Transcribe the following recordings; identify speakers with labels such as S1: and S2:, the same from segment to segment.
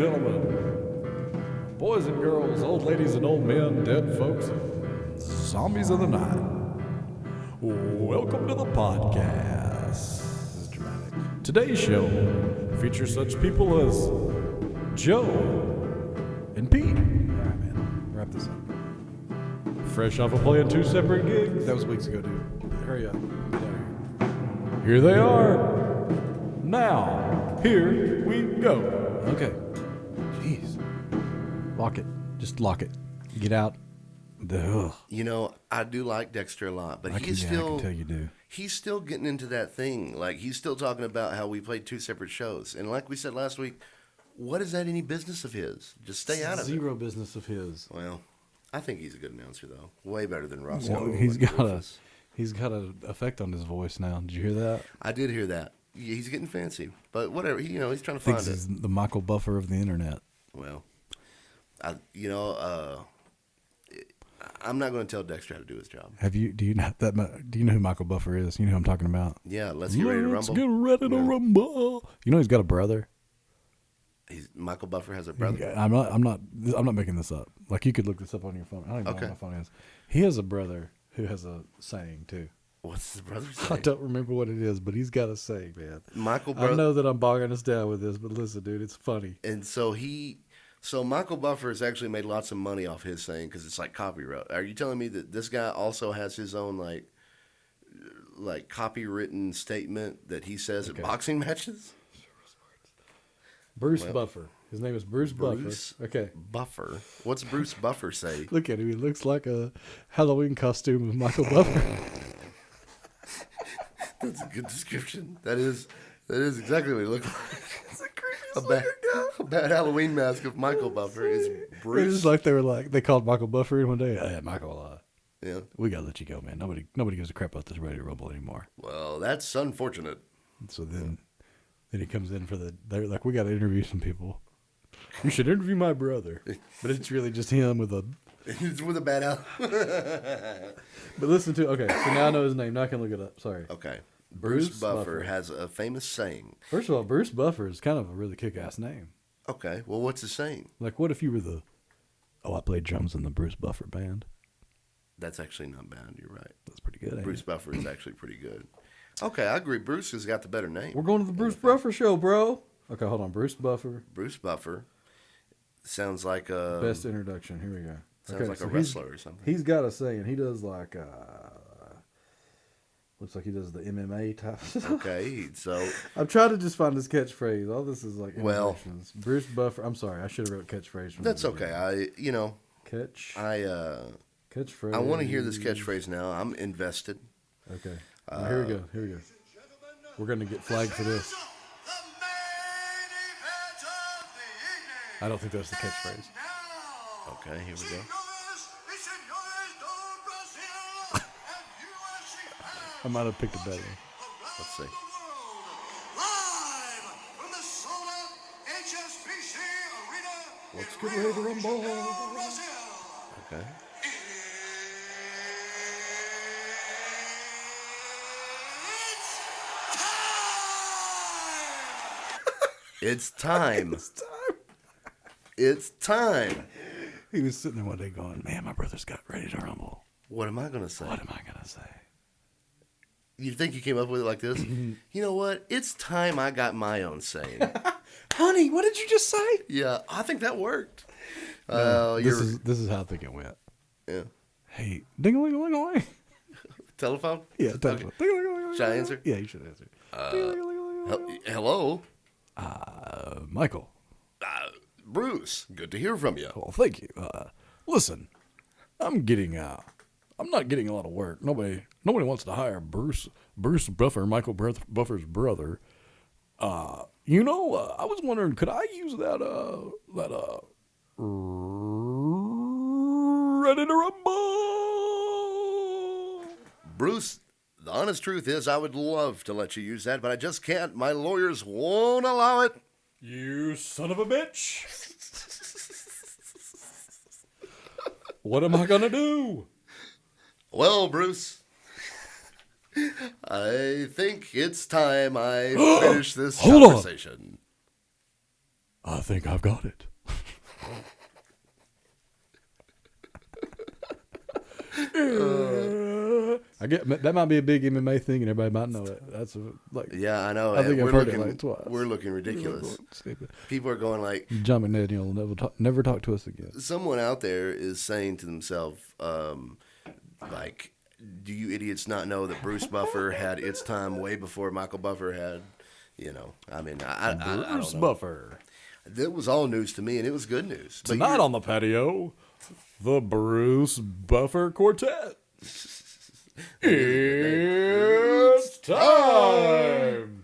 S1: gentlemen, boys and girls, old ladies and old men, dead folks, zombies of the night, welcome to the podcast. This is dramatic. Today's show features such people as Joe and Pete. All right, man, wrap this up. Fresh off of playing 2 separate gigs.
S2: That was weeks ago, dude. Hurry up. Get out of here.
S1: Here they are. Now, here we go.
S2: Okay. Jeez. Lock it. Just lock it. Get out.
S3: You know, I do like Dexter a lot, but
S2: I can tell you do.
S3: He's still getting into that thing. Like, he's still talking about how we played 2 separate shows. And like we said last week, what is that any business of his? Just stay out of it.
S2: Zero business of his.
S3: Well, I think he's a good announcer, though. Way better than Roscoe.
S2: Well, he's got an effect on his voice now. Did you hear that?
S3: I did hear that. Yeah, he's getting fancy, but whatever. He's trying to
S2: Thinks
S3: find it.
S2: he's the Michael Buffer of the internet.
S3: Well, I'm not going to tell Dexter how to do his job.
S2: Do you know who Michael Buffer is? You know who I'm talking about?
S3: Yeah, let's get ready to rumble.
S2: Let's get ready to rumble. You know he's got a brother.
S3: Michael Buffer has a brother.
S2: I'm not making this up. Like, you could look this up on your phone. I don't even know what my phone is. He has a brother who has a saying too.
S3: What's his brother
S2: I
S3: saying?
S2: don't remember what it is, but he's got a saying, man.
S3: I
S2: know that I'm bogging us down with this, but listen, dude, it's funny.
S3: And so Michael Buffer has actually made lots of money off his saying because it's like copyright. Are you telling me that this guy also has his own like copywritten statement that he says at boxing matches?
S2: Bruce Buffer. His name is Bruce Buffer. Okay.
S3: Buffer. What's Bruce Buffer say?
S2: Look at him. He looks like a Halloween costume of Michael Buffer.
S3: That's a good description. That is exactly what he looks like.
S2: It's the creepiest
S3: A bad Halloween mask of Michael Buffer is Bruce.
S2: It's just like they called Michael Buffer in one day. Hey, Michael,
S3: yeah,
S2: we gotta let you go, man. Nobody gives a crap about this Ready to Rumble anymore.
S3: Well, that's unfortunate.
S2: So then he comes in they're like, we gotta interview some people. You should interview my brother, but it's really just him with a.
S3: It's with a bad out.
S2: But listen to so now I know his name. Now I can look it up. Sorry.
S3: Okay. Bruce Buffer has a famous saying.
S2: First of all, Bruce Buffer is kind of a really kick-ass name.
S3: Okay. Well, what's his saying?
S2: Like, what if you were I played drums in the Bruce Buffer band.
S3: That's actually not bad. You're right.
S2: That's pretty good.
S3: Bruce Buffer is actually pretty good. Okay, I agree. Bruce has got the better name.
S2: We're going to the Bruce Buffer show, bro. Okay, hold on. Bruce Buffer.
S3: Bruce Buffer sounds like a
S2: best introduction. Here we go.
S3: Sounds like a wrestler or something.
S2: He's got a saying. He does like looks like he does the MMA type stuff.
S3: Okay, so
S2: I'm trying to just find his catchphrase. All this is like
S3: introductions.
S2: Bruce Buffer. I'm sorry, I should have wrote catchphrase.
S3: That's okay.
S2: Catchphrase.
S3: I want to hear this catchphrase now. I'm invested.
S2: Okay. Here we go. We're gonna get flagged for this. I don't think that's the catchphrase.
S3: Okay, here we go.
S2: I might have picked a better one.
S3: Let's see.
S2: Let's get ready to rumble.
S3: Okay. It's time. It's time.
S2: He was sitting there one day going, man, my brother's got ready to rumble.
S3: What am I going to say? You think you came up with it like this? You know what? It's time I got my own saying.
S2: Honey, what did you just say?
S3: Yeah, I think that worked.
S2: This is how I think it went.
S3: Yeah.
S2: Hey, ding-a-ling-a-ling-a-ling.
S3: Telephone?
S2: Yeah, telephone.
S3: Should I answer?
S2: Yeah, you should answer.
S3: Hello?
S2: Michael.
S3: Bruce, good to hear from you.
S2: Well, thank you. Listen, I'm not getting a lot of work. Nobody wants to hire Bruce Buffer, Michael Buffer's brother. I was wondering, could I use that Ready to Rumble?
S3: Bruce, the honest truth is I would love to let you use that, but I just can't. My lawyers won't allow it.
S1: You son of a bitch. What am I going to do?
S3: Well, Bruce, I think it's time I finish this
S2: Hold
S3: conversation.
S2: I think I've got it. I get that might be a big MMA thing, and everybody might know it. That's like
S3: Yeah, I know.
S2: I think
S3: we're
S2: I've heard it
S3: looking,
S2: like twice.
S3: We're looking ridiculous.
S2: Stupid.
S3: People are going like,
S2: John McNeil will never talk to us again.
S3: someone out there is saying to themselves, like, do you idiots not know that Bruce Buffer had its time way before Michael Buffer had? You know, I mean, I
S2: Bruce
S3: don't know.
S2: Buffer.
S3: That was all news to me, and it was good news. But
S2: Tonight
S3: you're-
S2: on the patio, the Bruce Buffer Quartet. It's time.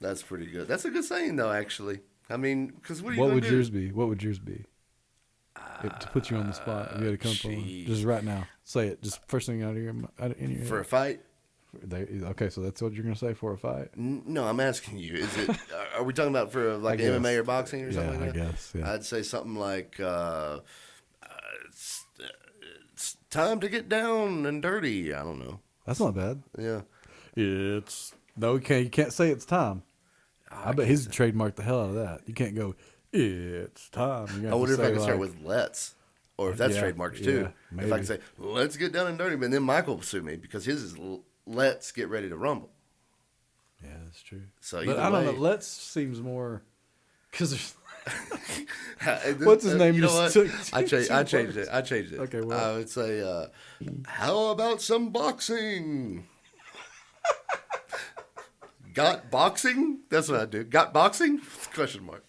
S3: That's pretty good. That's a good saying, though, actually. I mean, because what are you
S2: What
S3: going
S2: would
S3: to do?
S2: yours be? What would yours be? To put you on the spot, you had to come from
S3: jeez.
S2: just right now. Say it. Just first thing out of your
S3: For a fight?
S2: Okay, so that's what you're gonna say for a fight.
S3: No, I'm asking you. Is it? Are we talking about for like
S2: I guess.
S3: MMA or boxing or
S2: Yeah,
S3: something like
S2: I
S3: that?
S2: guess. Yeah.
S3: I'd say something like, it's time to get down and dirty. I don't know.
S2: That's not bad.
S3: Yeah.
S2: It's no, you can't say it's time. I bet he's trademarked the hell out of that. You can't go. It's time. You
S3: I wonder if I
S2: can
S3: can start with let's, or if that's
S2: Yeah,
S3: trademarked too.
S2: yeah,
S3: If I
S2: maybe.
S3: can say, let's get down and dirty, but then Michael will sue me because his is let's get ready to rumble.
S2: Yeah, that's true.
S3: So
S2: But
S3: either
S2: I don't know.
S3: way-
S2: Let's seems more because there's.
S3: What's
S2: What's his name
S3: You know
S2: just
S3: what?
S2: took
S3: I
S2: two
S3: changed
S2: words.
S3: it. I changed it.
S2: Okay, what?
S3: I would say, how about some boxing? Got boxing? That's what I do. Got boxing? Question mark.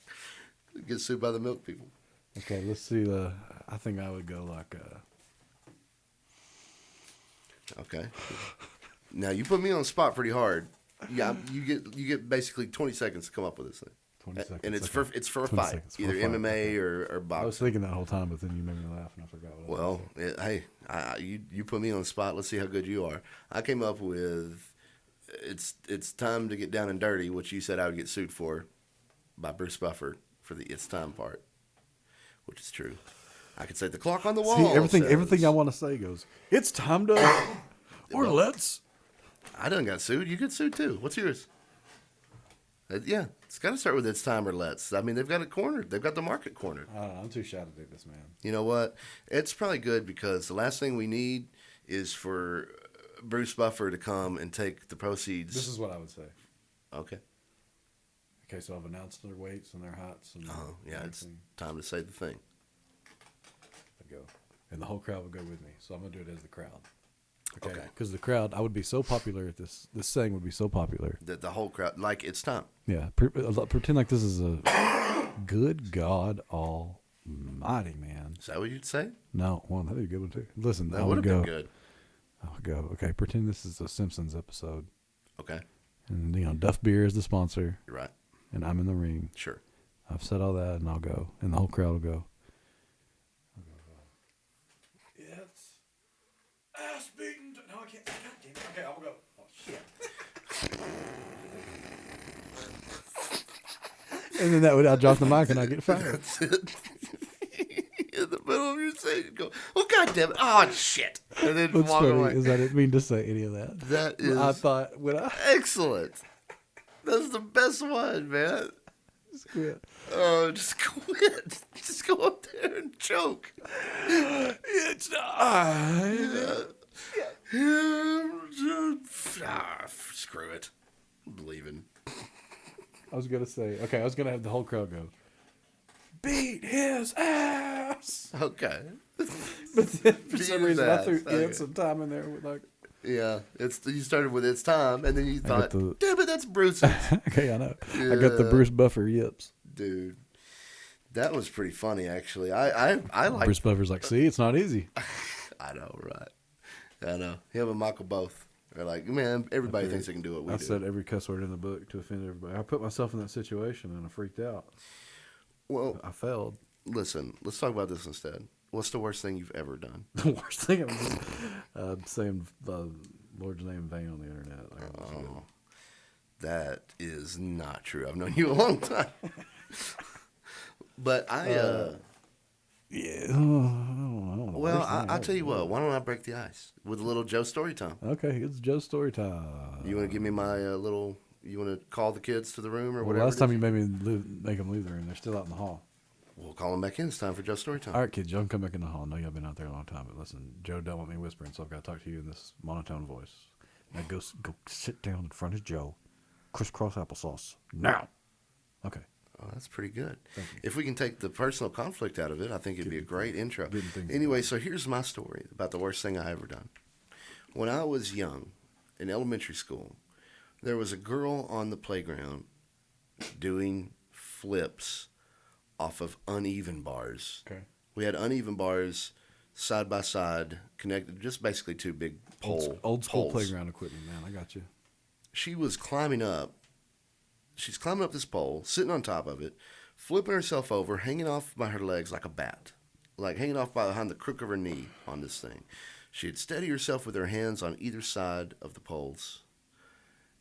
S3: Get sued by the milk people.
S2: Okay, let's see. I think I would go like.
S3: Okay. Now you put me on the spot pretty hard. Yeah, you get basically 20 seconds to come up with this thing.
S2: 20 seconds.
S3: And it's
S2: okay.
S3: for a
S2: 20
S3: fight,
S2: seconds for
S3: either
S2: a fight,
S3: MMA
S2: okay.
S3: or
S2: I was
S3: boxing.
S2: thinking that whole time, but then you made me laugh and I forgot what I was
S3: Well, hey, you put me on the spot. Let's see how good you are. I came up with it's time to get down and dirty, which you said I would get sued for by Bruce Buffer for the it's time part, which is true. I could say the clock on the wall.
S2: See, everything
S3: says-
S2: I want to say goes, it's time to, or let's.
S3: I done got sued. You get sued too. What's yours? Yeah, it's got to start with it's time or let's. I mean, they've got it cornered. They've got the market cornered.
S2: I don't know, I'm too shy to do this, man.
S3: You know what? It's probably good because the last thing we need is for Bruce Buffer to come and take the proceeds.
S2: This is what I would say.
S3: Okay.
S2: Okay, so I've announced their weights and their heights and
S3: Oh, yeah, it's
S2: everything.
S3: time to say the thing.
S2: I go, and the whole crowd would go with me. So I'm gonna do it as the crowd.
S3: Okay.
S2: Because the crowd, I would be so popular at this. This saying would be so popular.
S3: That the whole crowd, like, it's time.
S2: Yeah, pretend like this is a good God Almighty, man.
S3: Is that what you'd say?
S2: No, well, that'd be a good one too. Listen,
S3: That
S2: I
S3: would
S2: would
S3: have
S2: go.
S3: been good.
S2: I would go. Okay, pretend this is a Simpsons episode,
S3: Okay.
S2: and Duff Beer is the sponsor,
S3: You're right.
S2: and I'm in the ring.
S3: Sure.
S2: I've said all that, and I'll go, and the whole crowd will go. It's ass beating. No, I can't. God damn it. Okay, I'll go. Oh shit. And then I'll drop the mic and I get fired.
S3: That's it. In the middle of your saying, you go, oh, God damn it. Oh, shit. And then
S2: What's
S3: walk
S2: funny
S3: away.
S2: is I didn't mean to say any of that.
S3: That is
S2: I thought when I
S3: excellent. That's the best one, man.
S2: quit.
S3: Oh, just quit. Just go up there and choke.
S2: It's
S3: Screw it. I'm leaving.
S2: I was gonna say. Okay, I was gonna have the whole crowd go. Beat his ass.
S3: Okay.
S2: But then for
S3: Beat
S2: some
S3: his
S2: reason I
S3: ass.
S2: threw
S3: Okay.
S2: it's some time in there with like.
S3: Yeah, you started with it's time, and then you thought,
S2: the-
S3: damn it, that's Bruce's.
S2: Okay, I know. I got the
S3: Yeah.
S2: Bruce Buffer yips.
S3: Dude, that was pretty funny, actually. I like.
S2: Bruce Buffer's like, see, it's not easy.
S3: I know, right? I know. Him and Michael both are like, man, everybody thinks they can do what we
S2: I
S3: do.
S2: said every cuss word in the book to offend everybody. I put myself in that situation and I freaked out.
S3: Well,
S2: I failed.
S3: listen, let's talk about this instead. What's the worst thing you've ever done?
S2: The worst thing I was just saying the Lord's name in vain on the internet. Like, it was good.
S3: Oh, that is not true. I've known you a long time. But
S2: Yeah. I don't know.
S3: well,
S2: Worst thing
S3: I'll tell you what. Why don't I break the ice with a little Joe story time?
S2: Okay, it's Joe's story time.
S3: You want to give me my little You want to call the kids to the room or
S2: Well,
S3: whatever?
S2: last time you made me make them leave the room. They're still out in the hall.
S3: We'll call them back in. It's time for Joe's story time.
S2: All right, kids, y'all can come back in the hall. I know y'all been out there a long time, but listen, Joe don't want me whispering, so I've got to talk to you in this monotone voice. Now go sit down in front of Joe. Crisscross applesauce. Now. Okay.
S3: Oh, that's pretty good.
S2: Thank you.
S3: If we can take the personal conflict out of it, I think it'd be a great intro.
S2: Getting things
S3: Anyway, so here's my story about the worst thing I ever done. When I was young, in elementary school, there was a girl on the playground doing flips off of uneven bars.
S2: Okay.
S3: We had uneven bars side by side, connected, just basically two big
S2: Old school
S3: poles.
S2: playground equipment, man. I got you.
S3: She was climbing up. She's climbing up this pole, sitting on top of it, flipping herself over, hanging off by her legs like a bat, like hanging off behind the crook of her knee on this thing. She'd steady herself with her hands on either side of the poles,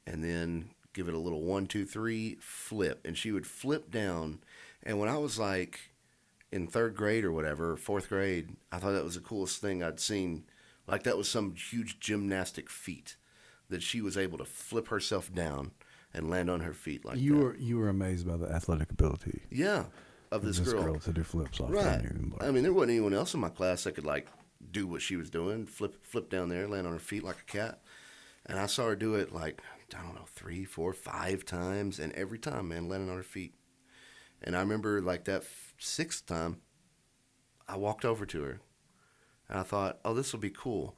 S3: and then give it a little 1, 2, 3 flip, and she would flip down. And when I was like in 3rd grade or whatever, 4th grade, I thought that was the coolest thing I'd seen. Like that was some huge gymnastic feat that she was able to flip herself down and land on her feet like that.
S2: You were amazed by the athletic ability
S3: Yeah, of this girl.
S2: to do flips off
S3: Right.
S2: uneven bars.
S3: I mean, there wasn't anyone else in my class that could like do what she was doing, flip down there, land on her feet like a cat. And I saw her do it like, I don't know, 3, 4, 5 times, and every time, man, landing on her feet. And I remember like that 6th time, I walked over to her, and I thought, oh, this will be cool.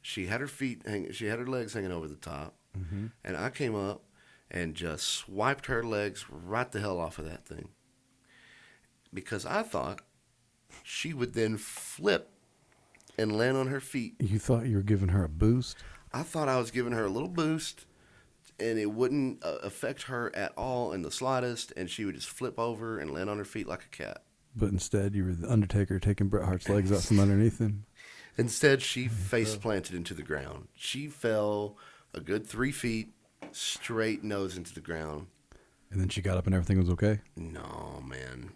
S3: She had she had her legs hanging over the top, and I came up and just swiped her legs right the hell off of that thing. Because I thought she would then flip and land on her feet.
S2: You thought you were giving her a boost?
S3: I thought I was giving her a little boost, and it wouldn't affect her at all in the slightest, and she would just flip over and land on her feet like a cat.
S2: But instead, you were the Undertaker taking Bret Hart's legs out from underneath him.
S3: Instead, she face planted into the ground. She fell a good 3 feet, straight nose into the ground.
S2: And then she got up and everything was okay?
S3: No, man.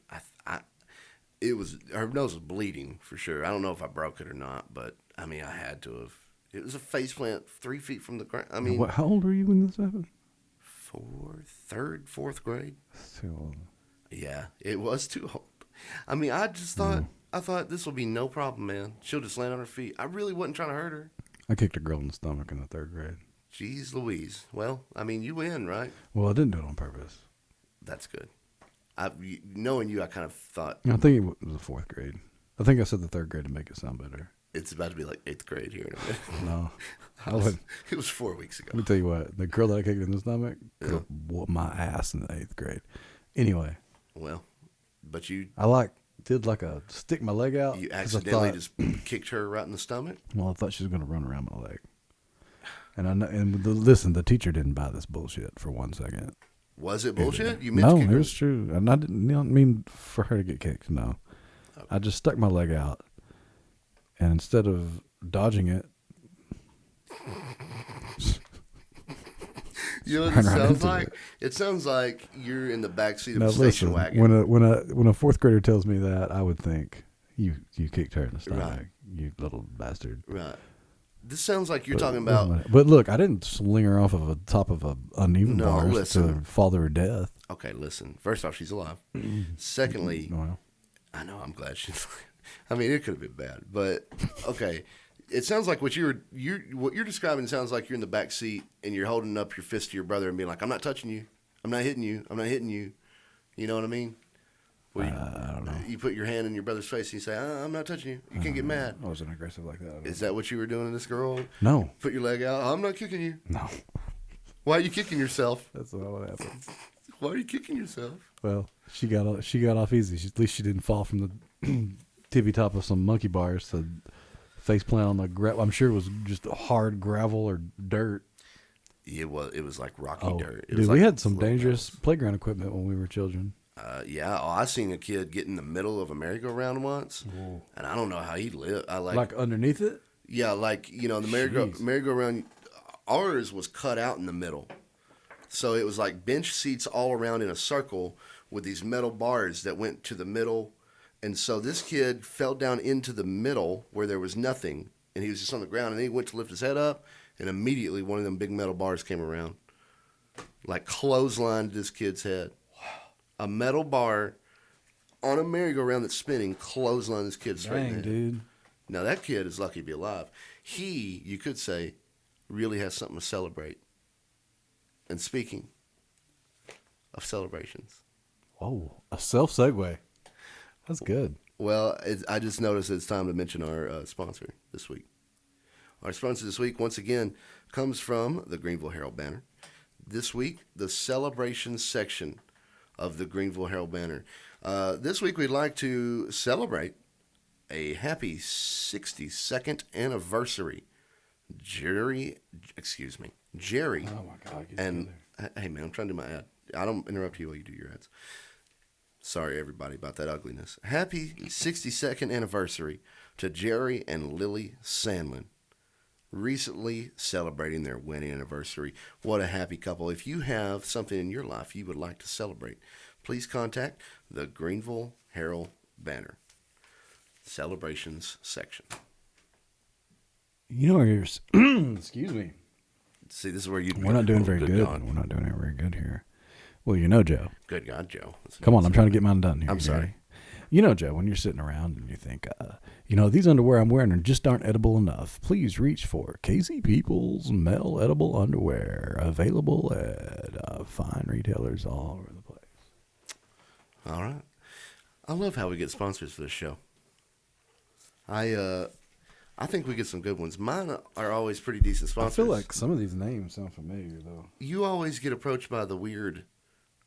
S3: It was, her nose was bleeding for sure. I don't know if I broke it or not, but I mean, I had to have. It was a face plant 3 feet from the ground. I mean,
S2: How old were you when this happened?
S3: 4th grade.
S2: Too old.
S3: Yeah, it was too old. I mean, I just thought, I thought this will be no problem, man. She'll just land on her feet. I really wasn't trying to hurt her.
S2: I kicked a girl in the stomach in the 3rd grade.
S3: Jeez Louise. Well, I mean, you win, right?
S2: Well, I didn't do it on purpose.
S3: That's good. Knowing you, I kind of thought
S2: I think it was the 4th grade. I think I said the 3rd grade to make it sound better.
S3: it's about to be like 8th grade here in a minute.
S2: No. I wouldn't.
S3: It was 4 weeks ago.
S2: Let me tell you what. The girl that I kicked in the stomach could have whooped my ass in the 8th grade. Anyway.
S3: Well, but you
S2: Did a stick my leg out.
S3: you
S2: 'cause I
S3: accidentally
S2: thought-
S3: just kicked her right in the stomach.
S2: Well, I thought she was going to run around my leg. Listen, the teacher didn't buy this bullshit for 1 second.
S3: Was it bullshit? You meant
S2: No,
S3: to kick
S2: it
S3: her?
S2: was true. And I didn't mean for her to get kicked. No.
S3: Okay.
S2: I just stuck my leg out. And instead of dodging it,
S3: You know what it
S2: Ran right
S3: sounds
S2: into
S3: like?
S2: it.
S3: It sounds like you're in the backseat of
S2: now
S3: a station
S2: listen,
S3: wagon.
S2: when a 4th grader tells me that, I would think you kicked her in the stomach,
S3: Right.
S2: you little bastard.
S3: Right. This sounds like you're
S2: But-
S3: talking about.
S2: But look, I didn't sling her off of the top of a uneven
S3: No,
S2: bars
S3: listen.
S2: to fall to her death.
S3: Okay, listen. First off, she's alive. Secondly,
S2: Well,
S3: I know I'm glad she's. I mean, it could have been bad, but okay. It sounds like what you're describing sounds like you're in the back seat and you're holding up your fist to your brother and being like, "I'm not touching you. I'm not hitting you. I'm not hitting you." You know what I mean? Where
S2: I don't know.
S3: You put your hand in your brother's face and you say, "I'm not touching you. You can't get mad."
S2: I wasn't aggressive like that.
S3: Is that what you were doing to this girl?
S2: No.
S3: Put your leg out. I'm not kicking you.
S2: No.
S3: Why are you kicking yourself?
S2: That's not what happened.
S3: Why are you kicking yourself?
S2: Well, she got off easy. At least she didn't fall from the tippy top of some monkey bars to face plant on the gravel. I'm sure it was just hard gravel or dirt.
S3: It was like rocky
S2: Oh,
S3: dirt. It
S2: dude,
S3: was
S2: we
S3: like
S2: had some
S3: little
S2: dangerous playground equipment when we were children.
S3: Yeah, I seen a kid get in the middle of a merry-go-round once, and I don't know how he lived.
S2: Like underneath it?
S3: Yeah, like the
S2: Jeez.
S3: merry-go-round. Ours was cut out in the middle, so it was like bench seats all around in a circle with these metal bars that went to the middle, and so this kid fell down into the middle where there was nothing, and he was just on the ground, and then he went to lift his head up, and immediately one of them big metal bars came around, like clotheslined this kid's head. Wow. A metal bar on a merry-go-round that's spinning, clotheslined this kid straight in the
S2: Dang,
S3: head.
S2: dude.
S3: Now, that kid is lucky to be alive. He, you could say, really has something to celebrate. And speaking of celebrations.
S2: Whoa, a self-segue. That's good.
S3: Well, I just noticed it's time to mention our sponsor this week. Our sponsor this week, once again, comes from the Greenville Herald Banner. This week, the celebrations section of the Greenville Herald Banner. This week, we'd like to celebrate a happy 62nd anniversary. Jerry,
S2: Oh my God.
S3: and hey man, I'm trying to do my ad. I don't interrupt you while you do your ads. Sorry everybody about that ugliness. Happy 62nd anniversary to Jerry and Lily Sandlin. Recently celebrating their wedding anniversary. What a happy couple. If you have something in your life you would like to celebrate, please contact the Greenville Herald Banner. Celebrations section.
S2: You know where you're... Excuse me.
S3: See, this is where you...
S2: We're not doing very good.
S3: God.
S2: We're not doing it very good here. Well, you know, Joe.
S3: Good God, Joe.
S2: Come on, I'm trying to get mine done here.
S3: I'm
S2: You
S3: sorry.
S2: ready? You know, Joe, when you're sitting around and you think, these underwear I'm wearing just aren't edible enough, please reach for Casey Peoples Male Edible Underwear, available at fine retailers all over the place.
S3: All right. I love how we get sponsors for this show. I think we get some good ones. Mine are always pretty decent
S2: I
S3: sponsors.
S2: feel like some of these names sound familiar, though.
S3: You always get approached by the weird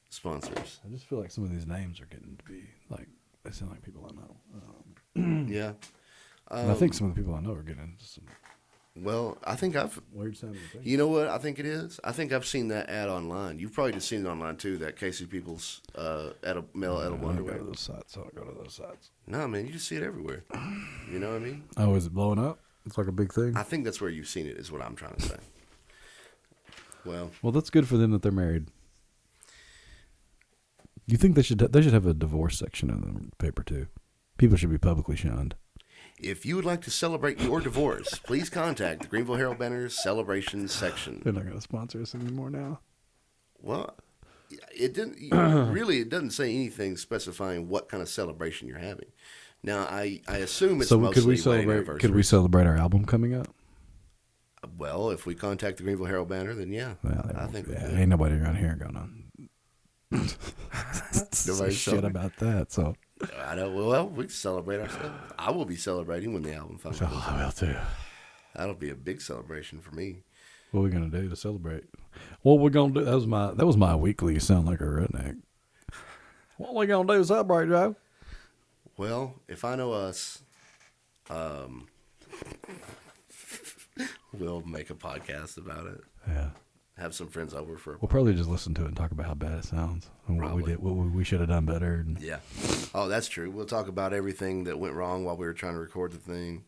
S3: sponsors.
S2: I just feel like some of these names are getting to be like, they sound like people I know.
S3: Yeah.
S2: And I think some of the people I know are getting into some
S3: Well, I think I've...
S2: weird sounding things.
S3: You know what I think it is? I think I've seen that ad online. You've probably just seen it online, too, that Casey Peoples male edible
S2: I don't go
S3: underwear.
S2: to those sites. I don't go to those sites.
S3: No, man, you just see it everywhere. You know what I mean?
S2: Oh, is it blowing up? It's like a big thing.
S3: I think that's where you've seen it, is what I'm trying to say. Well,
S2: Well, that's good for them that they're married. You think they should have a divorce section in the paper too? People should be publicly shunned.
S3: if you would like to celebrate your divorce, please contact the Greenville Herald Banner's Celebrations section.
S2: They're not going to sponsor us anymore now.
S3: Well, it didn't really. It doesn't say anything specifying what kind of celebration you're having. Now, I assume it's
S2: So
S3: mostly
S2: could we
S3: wedding
S2: celebrate?
S3: anniversaries.
S2: Could we celebrate our album coming up?
S3: Well, if we contact the Greenville Herald Banner, then yeah,
S2: Well,
S3: I think we
S2: yeah,
S3: could.
S2: ain't nobody around here gonna
S3: Nobody's
S2: shit
S3: celebrating.
S2: about that. So
S3: I know. Well, we can celebrate ourselves. I will be celebrating when the album finally comes out.
S2: I will too.
S3: That'll be a big celebration for me.
S2: What are we gonna do to celebrate? What we're gonna do? That was my weekly sound like a redneck. What we gonna do to celebrate, Joe?
S3: Well, if I know us, we'll make a podcast about it.
S2: Yeah.
S3: Have some friends over for.
S2: We'll probably just listen to it and talk about how bad it sounds and what we
S3: Probably.
S2: did, what we should have done better. And
S3: Yeah. Oh, that's true. We'll talk about everything that went wrong while we were trying to record the thing.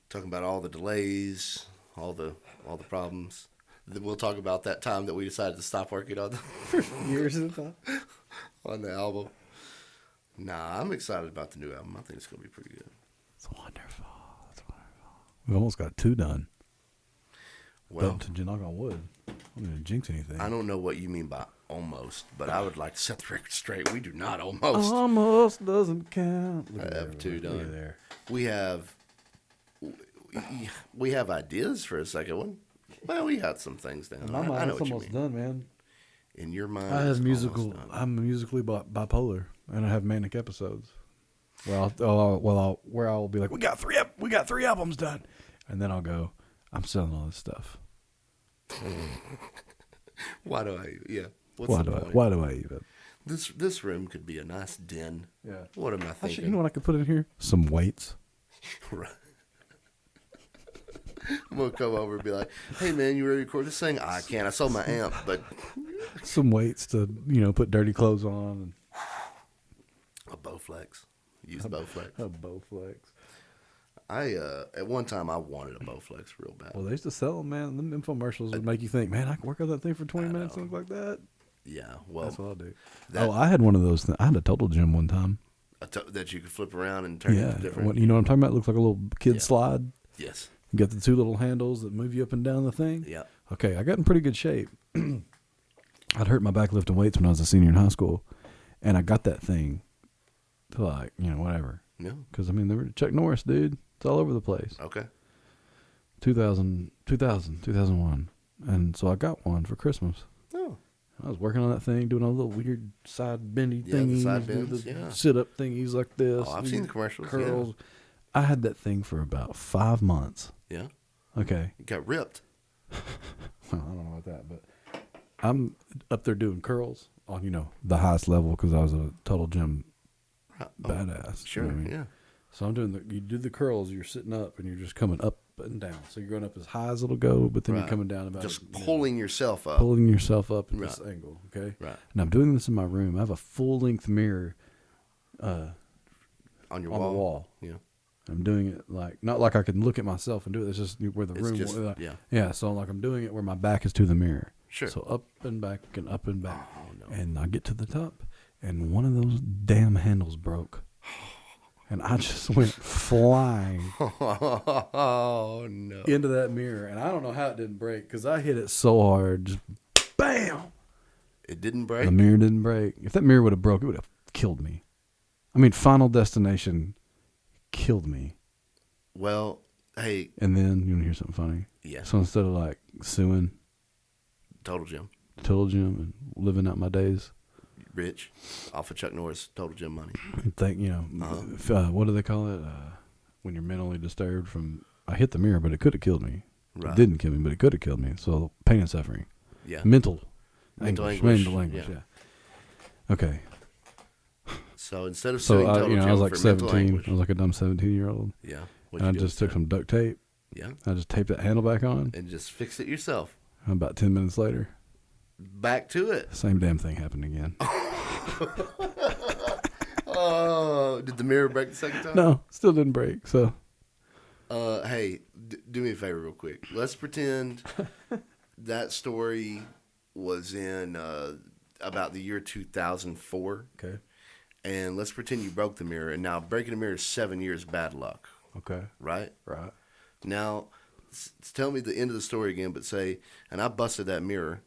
S3: Talking about all the delays, all the problems. Then we'll talk about that time that we decided to stop working on
S2: years of time.
S3: on the album. Nah, I'm excited about the new album. I think it's gonna be pretty good.
S2: It's wonderful. It's wonderful. We've almost got 2 done.
S3: Well,
S2: But to knock on wood, I'm gonna jinx anything.
S3: I don't know what you mean by almost, but I would like to set the record straight. We do not almost.
S2: Almost doesn't count.
S3: I have 2
S2: Look at
S3: done.
S2: there.
S3: We have ideas for a second one. Well, we got some things down.
S2: In my
S3: I
S2: mind,
S3: know
S2: it's
S3: what you
S2: almost
S3: mean.
S2: done, man.
S3: In your mind,
S2: I
S3: it's
S2: have musical.
S3: almost done.
S2: I'm musically bipolar, and I have manic episodes. Where I'll be like, we got 3 albums done, and then I'll go, I'm selling all this stuff.
S3: Why do I? Yeah. What's
S2: Why
S3: the
S2: do I?
S3: point?
S2: Why do I even?
S3: This room could be a nice den.
S2: Yeah.
S3: What am I
S2: Actually,
S3: thinking?
S2: you know what I could put in here? Some weights.
S3: Right. I'm gonna come over and be like, "Hey man, you ready to record this thing?" I can't. I sold my amp, but
S2: Some weights to put dirty clothes on.
S3: a Bowflex. Use Bowflex.
S2: And a Bowflex.
S3: I at one time I wanted a Bowflex real bad.
S2: Well, they used to sell them, man. Them infomercials would make you think, man, I can work on that thing for 20 minutes, things like that.
S3: Yeah. Well,
S2: That's what I'll do.
S3: that-
S2: I had one of those. I had a Total Gym one time.
S3: that you could flip around and turn
S2: Yeah,
S3: into different.
S2: you know what I'm talking about? It looks like a little kid
S3: Yeah.
S2: slide.
S3: Yes.
S2: You got the 2 little handles that move you up and down the thing.
S3: Yeah.
S2: Okay, I got in pretty good shape. I'd hurt my back lifting weights when I was a senior in high school, and I got that thing to like, whatever.
S3: Yeah.
S2: Because, I mean, they were Chuck Norris, dude. It's all over the place.
S3: Okay.
S2: 2001. And so I got one for Christmas.
S3: Oh.
S2: I was working on that thing, doing all the little weird side bendy
S3: Yeah, the
S2: thingies,
S3: side
S2: do
S3: bends,
S2: the
S3: yeah.
S2: sit-up thingies like this.
S3: Oh, I've seen the commercials.
S2: Curls. I had that thing for about 5 months.
S3: Yeah.
S2: Okay.
S3: It got ripped.
S2: Well, I don't know about that, but I'm up there doing curls on, the highest level because I was a total gym badass.
S3: Sure.
S2: You know what I mean?
S3: Yeah.
S2: So I'm doing you do the curls, you're sitting up and you're just coming up and down. So you're going up as high as it'll go, but then
S3: Right.
S2: you're coming down about
S3: Just pulling yourself up.
S2: pulling yourself up at
S3: Right.
S2: this angle. Okay.
S3: Right.
S2: And I'm doing this in my room. I have a full length mirror
S3: On your
S2: on
S3: wall.
S2: the wall.
S3: Yeah.
S2: I'm doing it not like I can look at myself and do it. It's just where the
S3: It's
S2: room.
S3: just-
S2: yeah.
S3: yeah.
S2: So like I'm doing it where my back is to the mirror.
S3: Sure.
S2: So up and back and up and back.
S3: Oh, no.
S2: And I get to the top, and one of those damn handles broke, and I just went flying
S3: Oh, no.
S2: into that mirror. And I don't know how it didn't break because I hit it so hard, just bam.
S3: It didn't break?
S2: The mirror didn't break. If that mirror would have broke, it would have killed me. I mean, Final Destination killed me.
S3: Well, hey,
S2: And then you want to hear something funny?
S3: yeah,
S2: So instead of like suing
S3: Total Gym.
S2: Total Gym and living out my days,
S3: Rich, off of Chuck Norris, Total Gym money.
S2: what do they call it? When you're mentally disturbed from, I hit the mirror, but it could have killed me.
S3: Right.
S2: It didn't kill me, but it could have killed me. So pain and suffering.
S3: Yeah.
S2: Mental
S3: Mental
S2: anguish.
S3: anguish,
S2: Mental anguish,
S3: yeah.
S2: yeah. Okay.
S3: So instead of
S2: So
S3: suing Total Gym
S2: I was like
S3: for mental
S2: 17.
S3: anguish,
S2: I was like a dumb 17-year-old.
S3: yeah,
S2: And I just took some duct tape.
S3: yeah,
S2: I just taped that handle back on.
S3: and just fix it yourself.
S2: And about 10 minutes later,
S3: Back to it.
S2: same damn thing happened again.
S3: Oh, did the mirror break the second time?
S2: No, still didn't break. So
S3: Hey, do me a favor real quick. Let's pretend that story was in about the year 2004.
S2: okay,
S3: And let's pretend you broke the mirror. And now breaking a mirror is 7 years bad luck,
S2: okay,
S3: right?
S2: right.
S3: Now, tell me the end of the story again, but say, and I busted that mirror.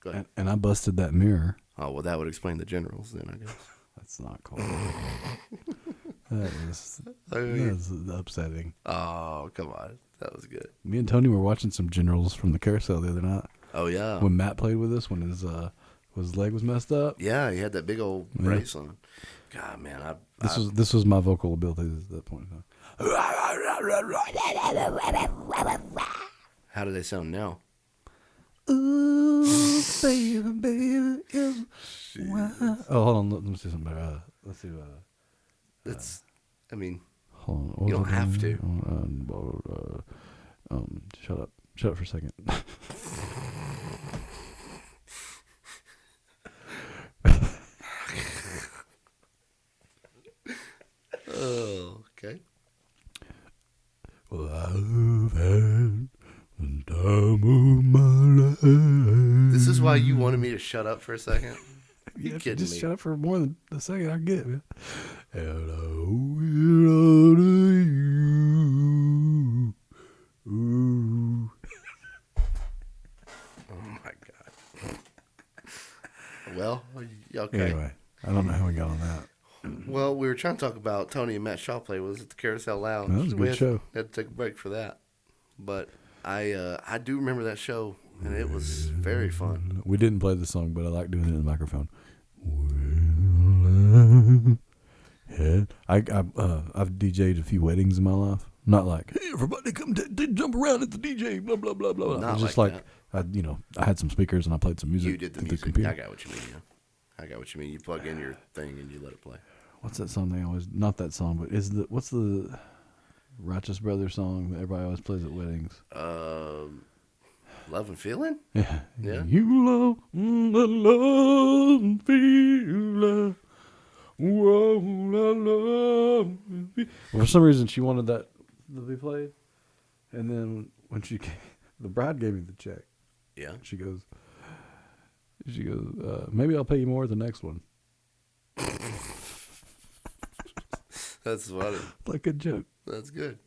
S3: Go ahead.
S2: And I busted that mirror.
S3: Oh, well, that would explain the generals then, I guess.
S2: That's not cool. That's upsetting.
S3: Oh, come on. That was good.
S2: Me and Tony were watching some Generals from the carousel the other night
S3: Oh, yeah.
S2: when Matt played with us when his leg was messed up.
S3: Yeah, he had that big old
S2: Yeah.
S3: brace on. God, man.
S2: This was my vocal abilities at that point in time.
S3: How do they sound now?
S2: Ooh, baby, is oh, hold on. Let me see something better. Let's see.
S3: It's, I mean,
S2: Hold on. What
S3: You
S2: was
S3: don't
S2: it
S3: have
S2: again? Shut up. Shut up for a second.
S3: oh, okay.
S2: Well, I've had the time of my life.
S3: This is why you wanted me to shut up for a second?
S2: You
S3: You
S2: have to
S3: kidding
S2: just
S3: me?
S2: shut up for more than a second. I get it, man. And I owe it all to you. Ooh.
S3: Oh, my God. Well, okay.
S2: Anyway, I don't know how we got on that.
S3: Well, we were trying to talk about Tony and Matt Shaw play was at the Carousel Lounge.
S2: That was a
S3: We
S2: good show.
S3: Had to take a break for that, but I do remember that show, and it was very fun.
S2: We didn't play the song, but I like doing it in the microphone. I've DJ'd a few weddings in my life. Not like, hey, everybody come jump around at the DJ, blah blah blah blah.
S3: Not
S2: It was just
S3: like
S2: like I had some speakers and I played some music.
S3: You did the
S2: through
S3: music.
S2: computer.
S3: I got what you mean. Yeah. I got what you mean. You plug in your thing and you let it play.
S2: What's that song they always? Not that song, but what's the Righteous Brothers song that everybody always plays at weddings?
S3: Love and Feeling?
S2: Yeah.
S3: Yeah.
S2: You love the love and feel. Whoa, la, love. Well, for some reason, she wanted that to be played, and then when the bride gave me the check.
S3: Yeah.
S2: She goes, maybe I'll pay you more the next one.
S3: That's funny.
S2: Like a joke.
S3: That's good.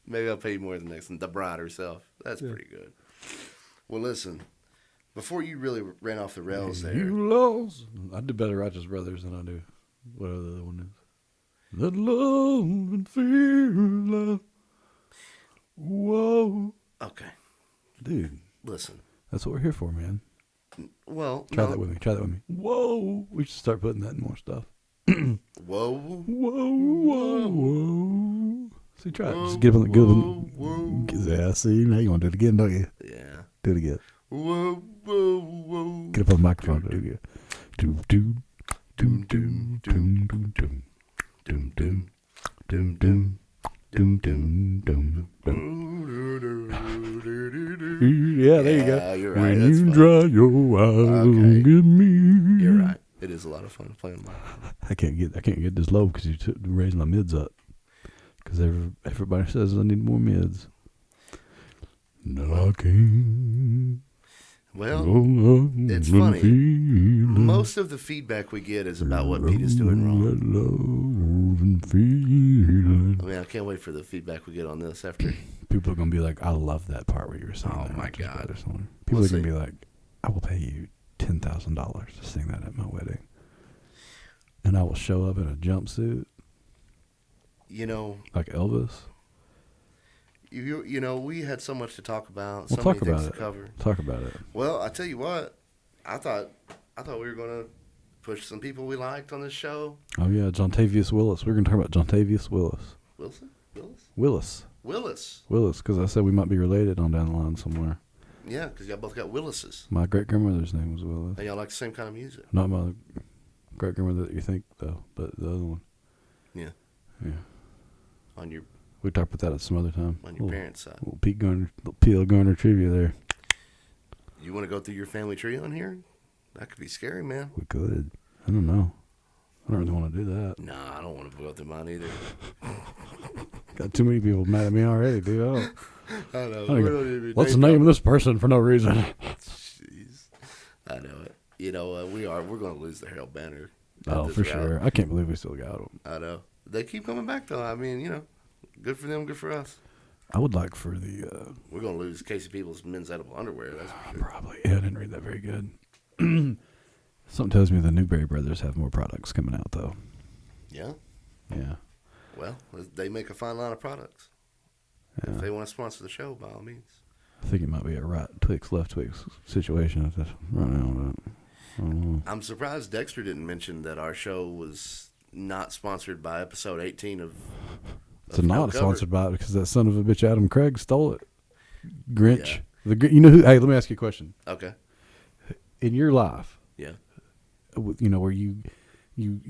S3: Maybe I'll pay you more than the next one. The bride herself. That's
S2: Yeah.
S3: pretty good. Well, listen, Before you really ran off the rails there.
S2: You lost. I do better Righteous Brothers than I do whatever the other one is. That love and fear love. Whoa.
S3: Okay.
S2: Dude,
S3: Listen.
S2: that's what we're here for, man.
S3: Well,
S2: Try
S3: no.
S2: that with me. Try that with me. Whoa. We should start putting that in more stuff.
S3: Whoa.
S2: Whoa, whoa. See, try it. Just get up on the good. Yeah, see, now you want to do it again, don't you?
S3: Yeah.
S2: Do it again.
S3: Whoa, whoa, whoa.
S2: Get up on the microphone. Do it again. Doom, doom, doom, doom, doom, doom, doom, doom, doom, doom, doom, doom, doom, doom, doom. Yeah, there you go.
S3: Yeah, you're right.
S2: When
S3: That's
S2: you
S3: fun.
S2: dry your eyes,
S3: Okay.
S2: give me.
S3: You're right. It is a lot of fun playing my.
S2: I can't get this low because you raised my mids up. Because everybody says I need more mids. No, I can't.
S3: Well,
S2: go
S3: it's
S2: on
S3: funny.
S2: feeling
S3: Most of the feedback we get is about what Pete is doing wrong.
S2: that love and feeling.
S3: I mean, I can't wait for the feedback we get on this after.
S2: People are gonna be like, "I love that part where you were singing."
S3: Oh
S2: that
S3: my
S2: Righteous
S3: God.
S2: Brothers song." People
S3: We'll
S2: are gonna
S3: see.
S2: be like, "I will pay you $10,000 to sing that at my wedding, and I will show up in a jumpsuit
S3: You know,
S2: like Elvis."
S3: you know, we had so much to talk about.
S2: We'll
S3: So
S2: talk
S3: many things
S2: about
S3: to
S2: it.
S3: cover.
S2: Talk about it.
S3: Well, I tell you what, I thought we were gonna push some people we liked on this show.
S2: Oh yeah, Jontavius Willis. We're gonna talk about Jontavius Willis.
S3: Willis.
S2: Willis, because I said we might be related on down the line somewhere.
S3: Yeah, because y'all both got Willises.
S2: My great grandmother's name was Willis.
S3: And y'all like the same kind of music.
S2: Not my great grandmother that you think though, but the other one.
S3: Yeah.
S2: Yeah.
S3: On your
S2: We talked about that at some other time.
S3: parents' side.
S2: Little P.L. Garner trivia there.
S3: You want to go through your family tree on here? That could be scary, man.
S2: We could. I don't know. I don't really want to do that.
S3: Nah, I don't want to go through mine either.
S2: Got too many people mad at me already, dude.
S3: I know.
S2: I don't What's the name of this person for no reason?
S3: Jeez. I know it. You know, we're going to lose the Herald Banner.
S2: Oh,
S3: This
S2: for
S3: route.
S2: sure. I can't believe we still got them.
S3: I know. They keep coming back, though. I mean, you know, good for them, good for us.
S2: I would like for the
S3: We're going to lose Casey Peoples' men's edible underwear. That's for sure.
S2: probably. Yeah, I didn't read that very good. Something tells me the Newberry Brothers have more products coming out though.
S3: Yeah.
S2: Yeah.
S3: Well, they make a fine line of products.
S2: Yeah.
S3: If they want to sponsor the show, by all means.
S2: I think it might be a right Twix, left Twix situation at this right now. But I don't know.
S3: I'm surprised Dexter didn't mention that our show was not sponsored by episode 18 of.
S2: It's
S3: of No
S2: not
S3: Cover.
S2: sponsored by it because that son of a bitch Adam Craig stole it. Grinch.
S3: Yeah.
S2: You know who? Hey, let me ask you a question.
S3: Okay.
S2: In your life,
S3: Yeah.
S2: you know where you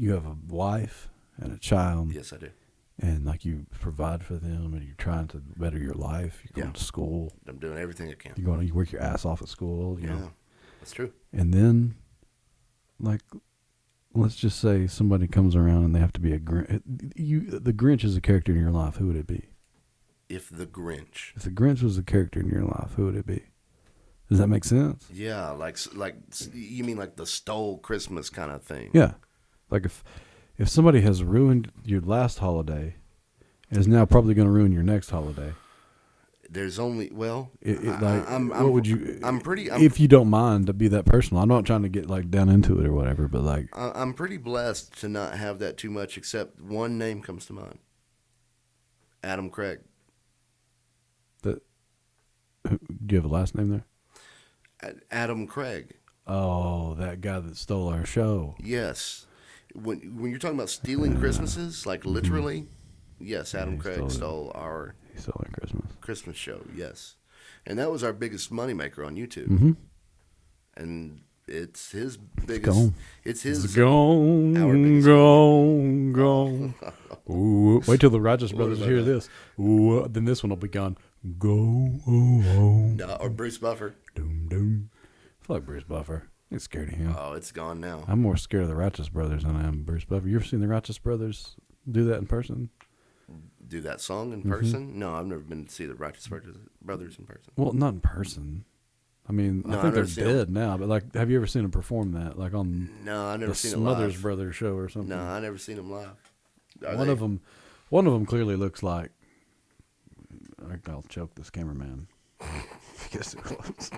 S2: have a wife and a child,
S3: Yes, I do.
S2: and like you provide for them, and you're trying to better your life. You're going
S3: Yeah.
S2: to school.
S3: I'm doing everything I can.
S2: You work your ass off at school. You
S3: Yeah.
S2: know.
S3: That's true.
S2: And then, like, let's just say somebody comes around and they have to be a Grinch. The Grinch is a character in your life. Who would it be?
S3: If the Grinch.
S2: If the Grinch was a character in your life, who would it be? Does that make sense?
S3: Yeah, like you mean like the stole Christmas kind of thing?
S2: Yeah. Like if somebody has ruined your last holiday and is now probably going to ruin your next holiday,
S3: There's only what
S2: would you?
S3: I'm
S2: if you don't mind to be that personal, I'm not trying to get like down into it or whatever, but like,
S3: I'm pretty blessed to not have that too much. Except one name comes to mind: Adam Craig.
S2: do you have a last name there?
S3: Adam Craig.
S2: Oh, that guy that stole our show.
S3: Yes. When you're talking about stealing Christmases, like literally, yes, Adam
S2: he
S3: Craig
S2: stole it.
S3: stole our
S2: He stole our Christmas.
S3: Christmas show. Yes, and that was our biggest moneymaker on YouTube.
S2: Mm-hmm.
S3: And it's his biggest.
S2: gone.
S3: It's his.
S2: Gone,
S3: Our biggest
S2: gone, gone. Ooh, wait till the Righteous Brothers
S3: about
S2: hear
S3: that?
S2: this. Ooh, then this one will be gone. Go, oh, oh.
S3: No, or Bruce Buffer.
S2: Doom, doom. I feel like Bruce Buffer. I'm scared of him.
S3: Oh, it's gone now.
S2: I'm more scared of the Righteous Brothers than I am Bruce Buffer. You ever seen the Righteous Brothers do that in person?
S3: Do that song
S2: Mm-hmm.
S3: in person? No, I've never been to see the Righteous Brothers in person.
S2: Well, not in person. I mean,
S3: No,
S2: I
S3: I've
S2: think they're
S3: never seen 'em.
S2: dead now, but like, have you ever seen them perform that? Like on
S3: No, I never
S2: the
S3: seen it
S2: Smothers
S3: live.
S2: Brothers show or something?
S3: No, I never seen them live. Are
S2: One
S3: they-
S2: of them clearly looks like. I'll choke this cameraman. I guess it was.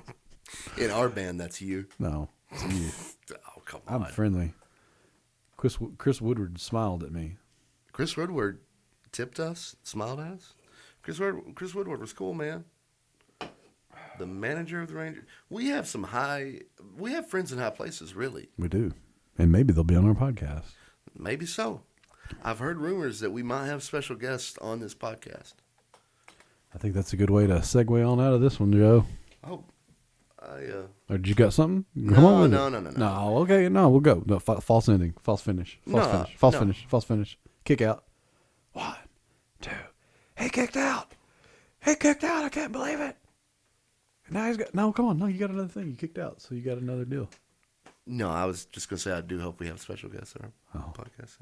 S3: In our band, that's you.
S2: No, it's you.
S3: Oh, come on.
S2: I'm friendly. Chris Woodward smiled at me.
S3: Chris Woodward tipped us, smiled at us. Chris Woodward was cool, man. The manager of the Rangers. We have friends in high places, really.
S2: We do. And maybe they'll be on our podcast.
S3: Maybe so. I've heard rumors that we might have special guests on this podcast.
S2: I think that's a good way to segue on out of this one, Joe.
S3: Oh,
S2: Or did you got something?
S3: No,
S2: Come on with
S3: no,
S2: it.
S3: no, no, no.
S2: No, okay, no, we'll go. No, false ending, false finish, false finish, kick out. 1, 2. He kicked out. I can't believe it. Now he's got come on. No, you got another thing. You kicked out, so you got another deal.
S3: No, I was just going to say I do hope we have special guests on our podcast.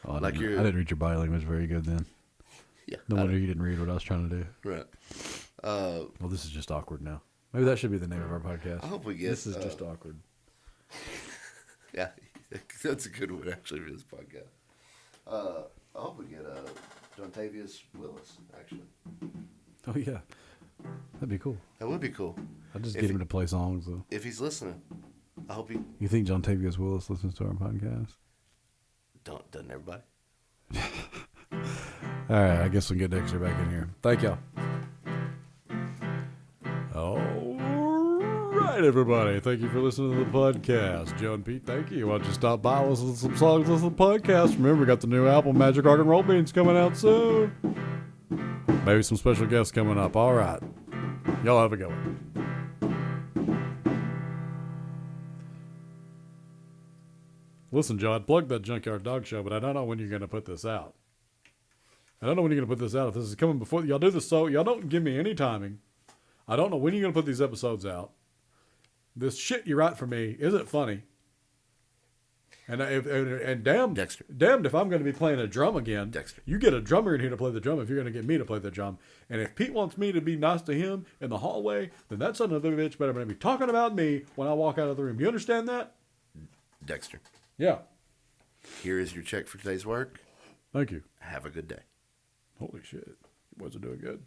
S2: Oh, I
S3: Like
S2: didn't read your body language very good then.
S3: Yeah.
S2: No wonder you didn't read what I was trying to do.
S3: Right.
S2: Well, this is just awkward now. Maybe that should be the name of our podcast.
S3: I hope we get...
S2: This is just awkward.
S3: Yeah, that's a good one, actually, for this podcast. I hope we get Jontavius Willis, actually.
S2: Oh, yeah. That'd be cool.
S3: That would be cool.
S2: I'd just
S3: If
S2: get him to play songs, though.
S3: If he's listening, I hope he...
S2: You think Jontavius Willis listens to our podcast?
S3: Doesn't everybody?
S2: All right, I guess we'll get Dexter back in here. Thank y'all. All right, everybody. Thank you for listening to the podcast. Joe and Pete, thank you. Why don't you stop by, listen to some songs, listen to the podcast. Remember, we got the new album, Magic Rock and Roll Beans, coming out soon. Maybe some special guests coming up. All right. Y'all have a good one. Listen, Joe, I'd plug that Junkyard Dog Show, but I don't know when you're going to put this out. I don't know when you're going to put this out. If this is coming before, y'all do this so, y'all don't give me any timing. I don't know when you're going to put these episodes out. This shit you write for me isn't funny. And damned
S3: Dexter.
S2: Damned if I'm going to be playing a drum again.
S3: Dexter.
S2: You get a drummer in here to play the drum if you're going to get me to play the drum. And if Pete wants me to be nice to him in the hallway, then that son of a bitch better be talking about me when I walk out of the room. You understand that?
S3: Dexter,
S2: Yeah.
S3: here is your check for today's work.
S2: Thank you.
S3: Have a good day.
S2: Holy shit. You boys are doing good.